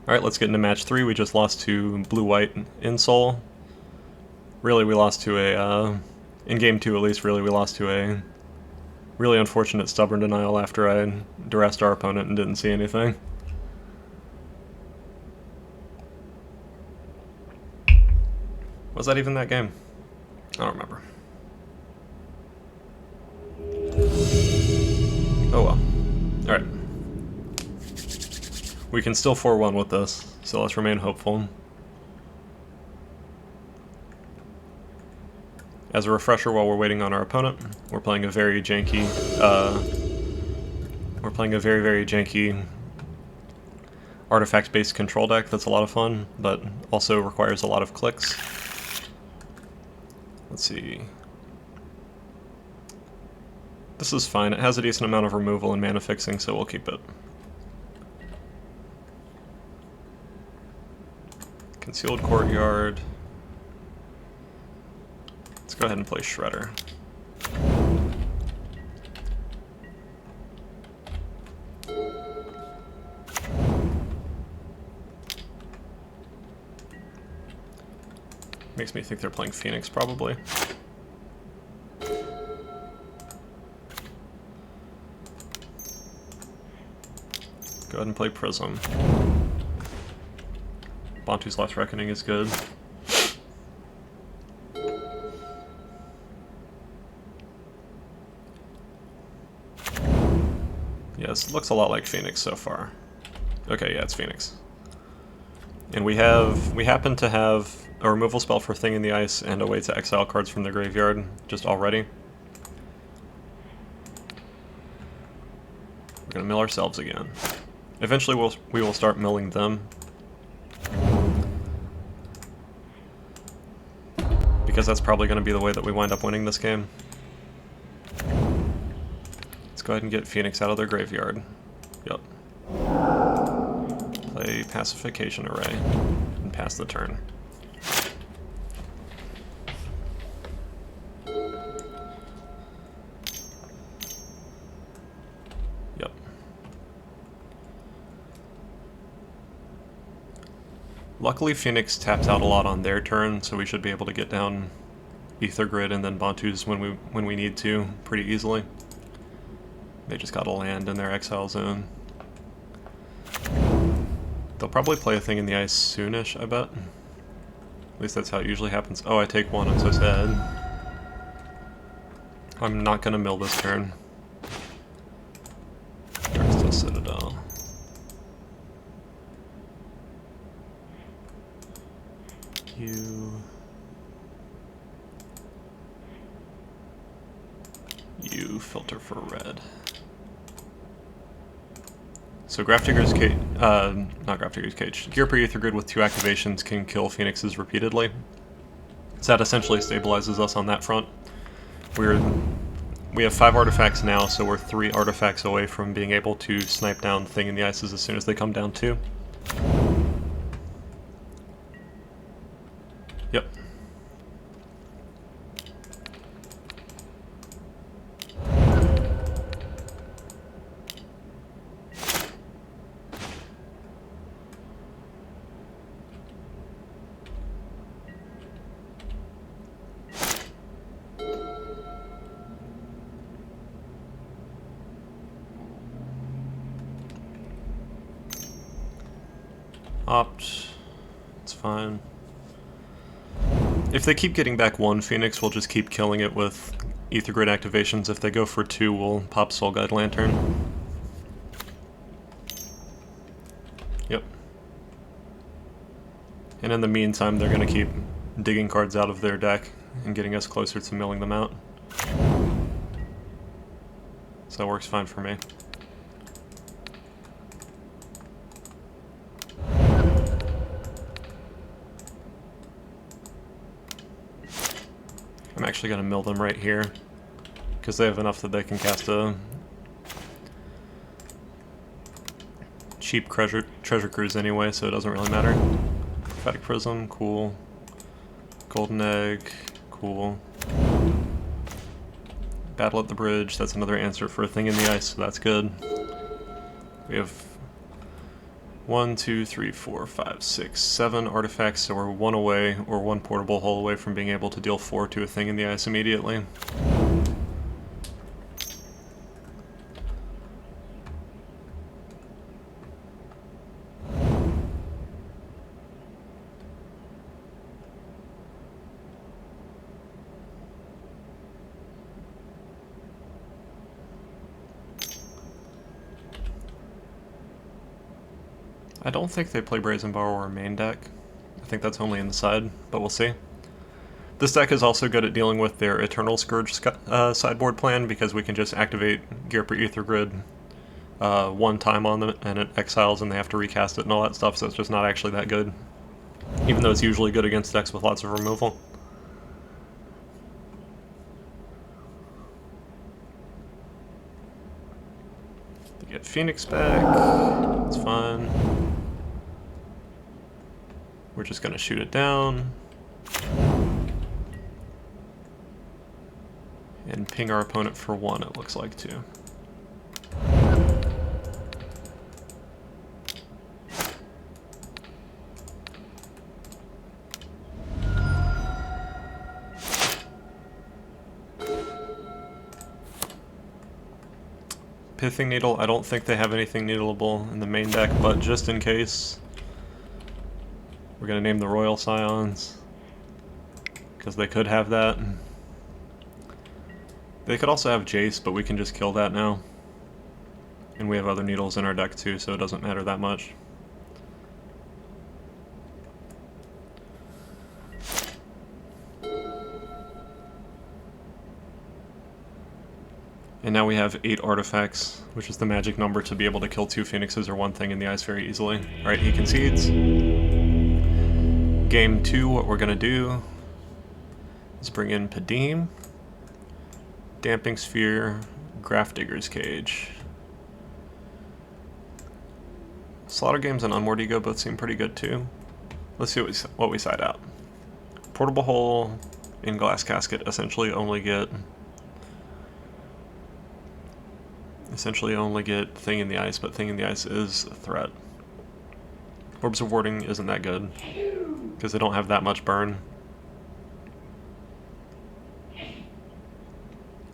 Alright, let's get into match 3. We just lost to Blue-White in Seoul. Really, we lost to a, in game 2 at least, really, we lost to a really unfortunate stubborn denial after I duressed our opponent and didn't see anything. Was that even that game? I don't remember. Oh well. Alright. We can still 4-1 with this, so let's remain hopeful. As a refresher while we're waiting on our opponent, we're playing a very janky, very janky artifact-based control deck that's a lot of fun, but also requires a lot of clicks. Let's see. This is fine. It has a decent amount of removal and mana fixing, so we'll keep it. Concealed Courtyard. Let's go ahead and play Shredder. Makes me think they're playing Phoenix, probably. Go ahead and play Prism. Bantu's Last Reckoning is good. Yes, looks a lot like Phoenix so far. Okay, yeah, it's Phoenix. And we happen to have a removal spell for Thing in the Ice and a way to exile cards from the graveyard just already. We're gonna mill ourselves again. Eventually we will start milling them. Because that's probably going to be the way that we wind up winning this game. Let's go ahead and get Phoenix out of their graveyard. Yep. Play Pacification Array and pass the turn. Yep. Luckily, Phoenix taps out a lot on their turn, so we should be able to get down Ether Grid and then Bantu's when we need to pretty easily. They just got a land in their exile zone. They'll probably play a Thing in the Ice soonish, I bet. At least that's how it usually happens. Oh, I take one, I'm so sad. I'm not gonna mill this turn. There's the Citadel. You filter for red. So Grafdigger's Cage, not Grafdigger's Cage, Gear per Ether Grid with 2 activations can kill Phoenixes repeatedly. So that essentially stabilizes us on that front. We have 5 artifacts now, so we're 3 artifacts away from being able to snipe down Thing in the Ices as soon as they come down too. Yep. Opt. It's fine. If they keep getting back 1 Phoenix, we'll just keep killing it with Ether Grid activations. If they go for 2, we'll pop Soul Guide Lantern. Yep. And in the meantime, they're going to keep digging cards out of their deck and getting us closer to milling them out. So that works fine for me. I'm actually going to mill them right here, because they have enough that they can cast a cheap treasure cruise anyway, so it doesn't really matter. Prophetic Prism, cool. Golden Egg, cool. Battle at the Bridge, that's another answer for a Thing in the Ice, so that's good. We have 1, 2, 3, 4, 5, 6, 7 artifacts, so we're 1 away, or 1 portable hole away from being able to deal 4 to a thing in the ice immediately. I don't think they play Brazen Borrower main deck. I think that's only in the side, but we'll see. This deck is also good at dealing with their Eternal Scourge sideboard plan, because we can just activate Gearper Ether Grid 1 time on them, and it exiles and they have to recast it and all that stuff, so it's just not actually that good. Even though it's usually good against decks with lots of removal. They get Phoenix back, it's fine. We're just going to shoot it down. And ping our opponent for 1, it looks like, too. Pithing Needle, I don't think they have anything needleable in the main deck, but just in case, we're going to name the Royal Scions, because they could have that. They could also have Jace, but we can just kill that now. And we have other needles in our deck too, so it doesn't matter that much. And now we have 8 artifacts, which is the magic number to be able to kill 2 Phoenixes or 1 thing in the ice very easily. Alright, he concedes. Game 2, what we're going to do is bring in Padim, Damping Sphere, Grafdigger's Cage. Slaughter Games and Unmoored Ego both seem pretty good too. Let's see what we side out. Portable Hole in Glass Casket essentially only get Thing in the Ice, but Thing in the Ice is a threat. Orbs of Warding isn't that good, because they don't have that much burn.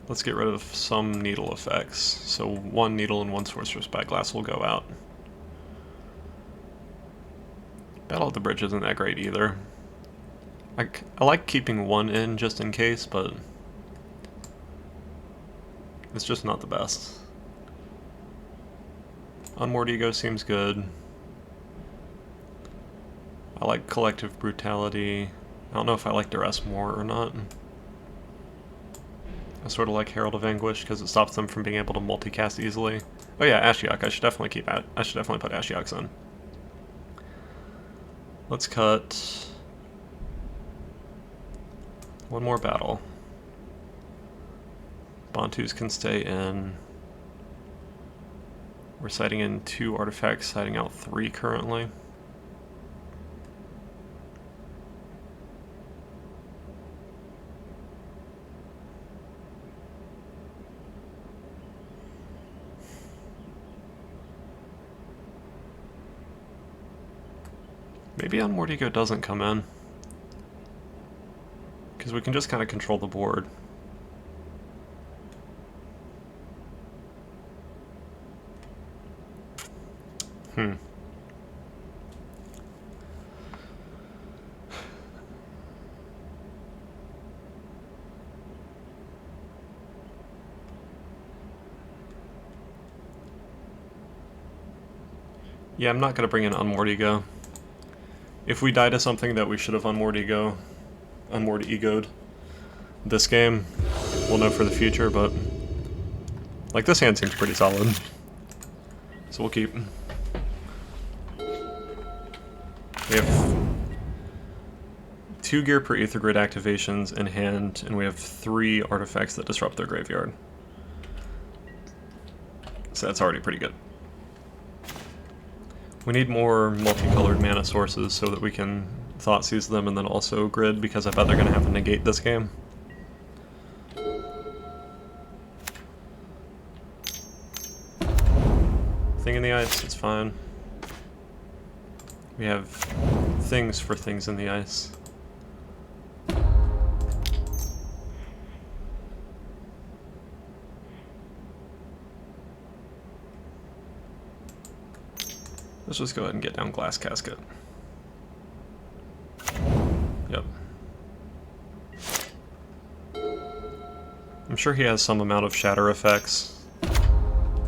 Let's get rid of some needle effects. So 1 needle and 1 Sorcerer's Spyglass will go out. Battle of the Bridge isn't that great either. I like keeping 1 in just in case, but it's just not the best. Unmoored Ego seems good. I like Collective Brutality. I don't know if I like Duress more or not. I sort of like Herald of Anguish because it stops them from being able to multicast easily. Oh yeah, Ashiok. I should definitely put Ashioks on. Let's cut 1 more battle. Bantus can stay in. We're sighting in 2 artifacts, sighting out 3 currently. Maybe Unmoored Ego doesn't come in, because we can just kind of control the board. Yeah, I'm not going to bring in Unmoored Ego. If we die to something that we should have Unmoored Ego'd this game, we'll know for the future, but like this hand seems pretty solid. So we'll keep. We have 2 Gear per Aether Grid activations in hand, and we have 3 artifacts that disrupt their graveyard. So that's already pretty good. We need more multicolored mana sources so that we can Thoughtseize them and then also grid, because I bet they're going to have to negate this game. Thing in the Ice, it's fine. We have things for things in the ice. Let's just go ahead and get down Glass Casket. Yep. I'm sure he has some amount of shatter effects.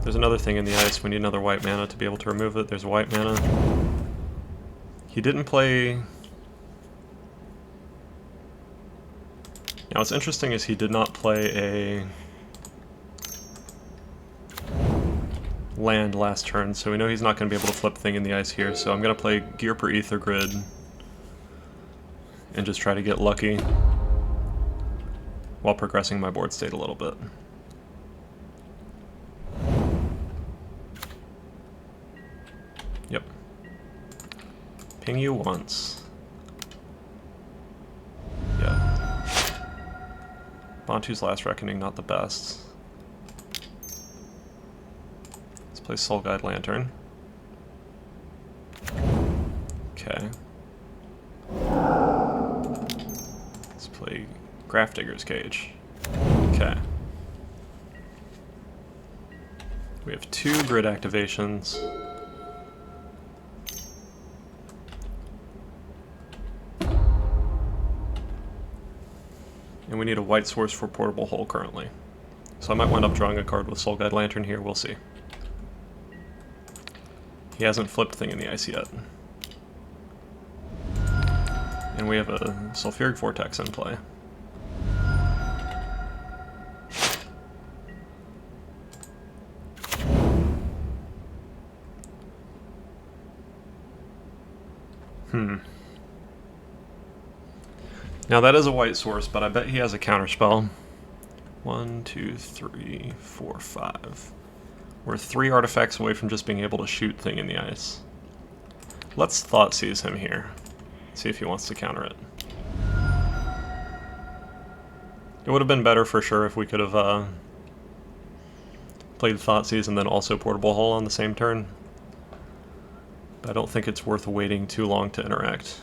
There's another thing in the ice. We need another white mana to be able to remove it. There's white mana. He didn't play... Now what's interesting is he did not play a land last turn, so we know he's not going to be able to flip thing in the ice here, so I'm going to play Gear per Ether Grid and just try to get lucky while progressing my board state a little bit. Yep. Ping you once. Yeah. Bantu's Last Reckoning, not the best. Let's play Soul Guide Lantern. Okay. Let's play Grafdigger's Cage. Okay. We have 2 grid activations. And we need a white source for Portable Hole currently. So I might wind up drawing a card with Soul Guide Lantern here, we'll see. He hasn't flipped thing in the ice yet. And we have a Sulfuric Vortex in play. Now that is a white source, but I bet he has a counterspell. 1, 2, 3, 4, 5. We're 3 artifacts away from just being able to shoot thing in the ice. Let's Thoughtseize him here. See if he wants to counter it. It would have been better for sure if we could have played Thoughtseize and then also Portable Hole on the same turn. But I don't think it's worth waiting too long to interact.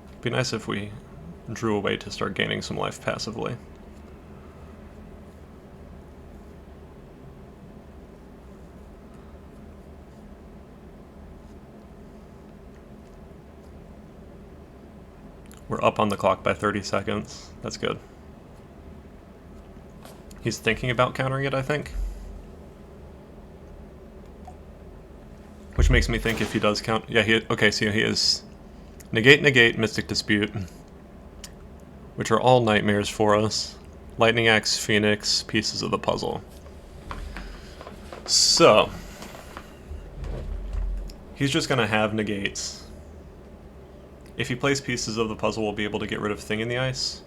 It'd be nice if we drew away to start gaining some life passively. We're up on the clock by 30 seconds. That's good. He's thinking about countering it, I think. Which makes me think if he does count... Yeah, okay, so he is Negate, Negate, Mystic Dispute, which are all nightmares for us. Lightning Axe, Phoenix, Pieces of the Puzzle. So, he's just going to have negates. If he plays Pieces of the Puzzle, we'll be able to get rid of Thing in the Ice.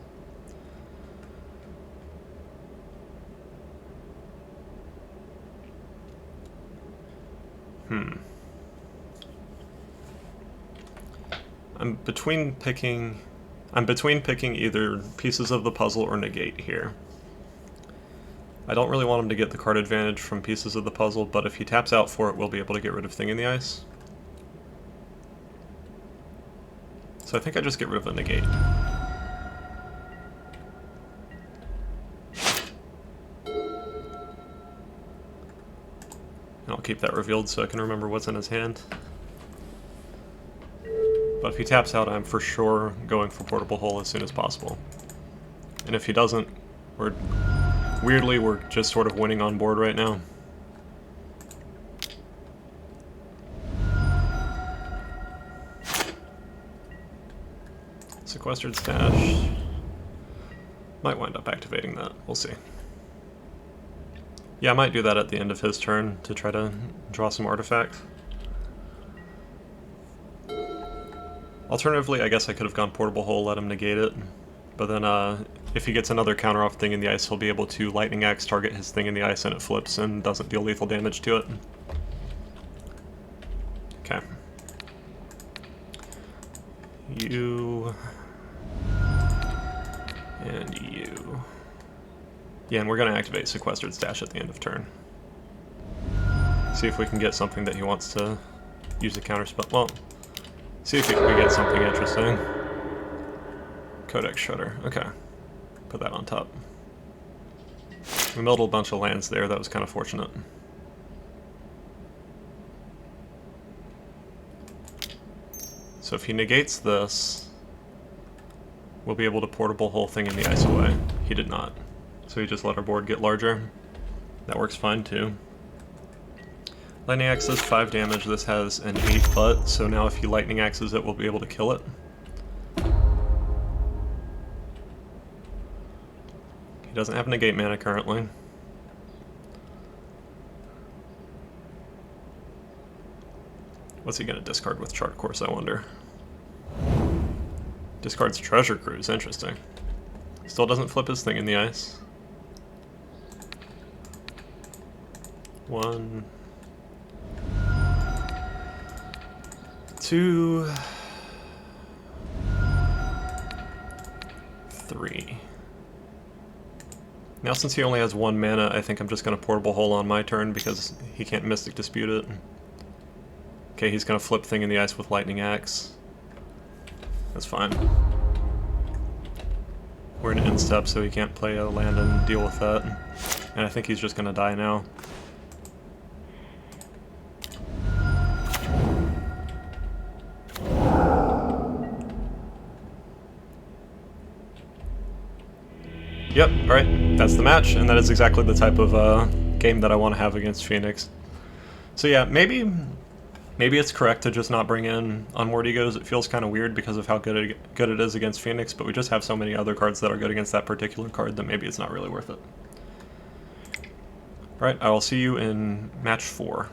I'm between picking either Pieces of the Puzzle or Negate here. I don't really want him to get the card advantage from Pieces of the Puzzle, but if he taps out for it, we'll be able to get rid of Thing in the Ice. So I think I just get rid of a Negate. And I'll keep that revealed so I can remember what's in his hand. But if he taps out, I'm for sure going for Portable Hole as soon as possible. And if he doesn't, we're just sort of winning on board right now. Sequestered Stash. Might wind up activating that, we'll see. Yeah, I might do that at the end of his turn to try to draw some artifact. Alternatively, I guess I could have gone Portable Hole, let him negate it. But then, if he gets another counter off Thing in the Ice, he'll be able to Lightning Axe target his Thing in the Ice and it flips and doesn't deal lethal damage to it. Okay. You... and you... Yeah, and we're going to activate Sequestered Stash at the end of turn. See if we can get something that he wants to use a counterspell. Well, see if we can get something interesting. Codex Shredder. Okay. Put that on top. We milled a bunch of lands there. That was kind of fortunate. So if he negates this, we'll be able to portable whole thing in the ice away. He did not. So he just let our board get larger. That works fine too. Lightning Axe does 5 damage. This has an 8 butt, so now if he Lightning Axes it, we'll be able to kill it. He doesn't have negate mana currently. What's he gonna discard with Chart Course, I wonder? Discards Treasure Cruise, interesting. Still doesn't flip his thing in the ice. 1, 2, 3. Now since he only has 1 mana, I think I'm just going to Portable Hole on my turn because he can't Mystic Dispute it. Okay, he's going to flip thing in the ice with Lightning Axe. That's fine. We're in an instep, so he can't play a land and deal with that. And I think he's just going to die now. Yep, alright, that's the match, and that is exactly the type of game that I want to have against Phoenix. So yeah, maybe it's correct to just not bring in Unmoored Egos. It feels kind of weird because of how good it is against Phoenix, but we just have so many other cards that are good against that particular card that maybe it's not really worth it. Alright, I will see you in match 4.